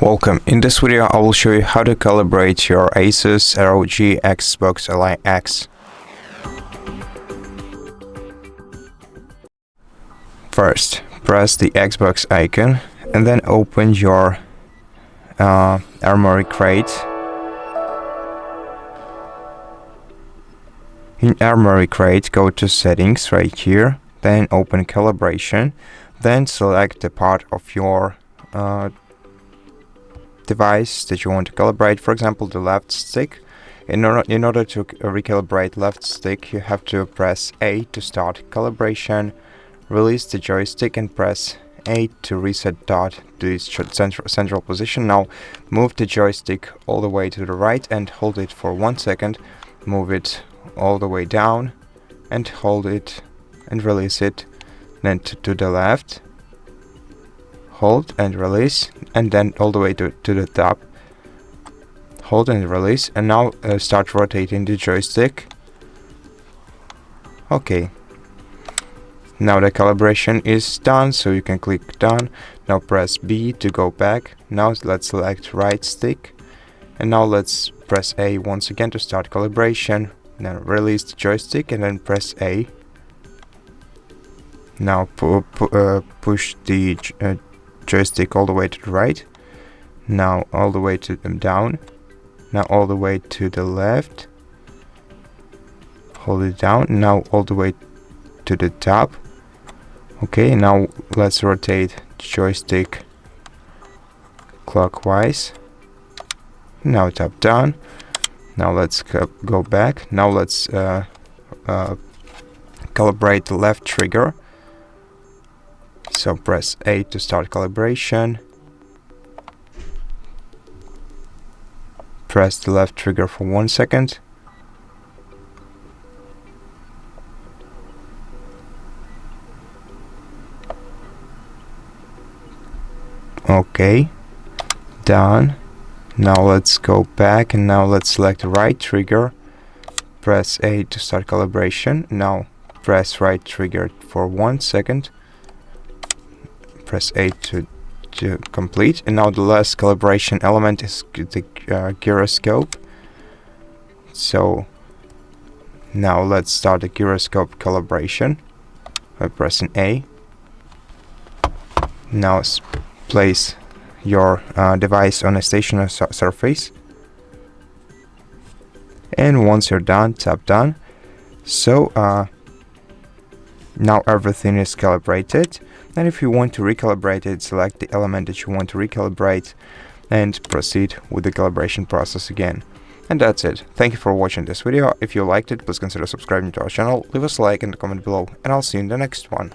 Welcome. In this video I will show you how to calibrate your ASUS ROG Xbox Ally X. First, press the Xbox icon and then open your Armory Crate. In Armory Crate, go to Settings right here, then open Calibration, then select the part of your device that you want to calibrate, for example the left stick. In order to recalibrate left stick, you have to press A to start calibration, release the joystick and press A to reset dot to its central position. Now move the joystick all the way to the right and hold it for 1 second, move it all the way down and hold it and release it, then to the left, hold and release, and then all the way to the top, hold and release, and now start rotating the joystick. Okay, now the calibration is done, so you can click done. Now press B to go back. Now let's select right stick, and now let's press A once again to start calibration. Then release the joystick and then press A. Now push the joystick all the way to the right, now all the way to down, now all the way to the left, hold it down, now all the way to the top. Okay, now let's rotate the joystick clockwise. Now top down. Now let's go back. Now let's calibrate the left trigger. So press A to start calibration. Press the left trigger for 1 second. Okay, done. Now let's go back and now let's select the right trigger. Press A to start calibration. Now press right trigger for 1 second. Press A to complete, and now the last calibration element is the gyroscope. So now let's start the gyroscope calibration by pressing A. Now place your device on a stationary surface, and once you're done, tap done. So now everything is calibrated, and if you want to recalibrate it, select the element that you want to recalibrate and proceed with the calibration process again. And that's it. Thank you for watching this video. If you liked it, please consider subscribing to our channel, leave us a like and a comment below, and I'll see you in the next one.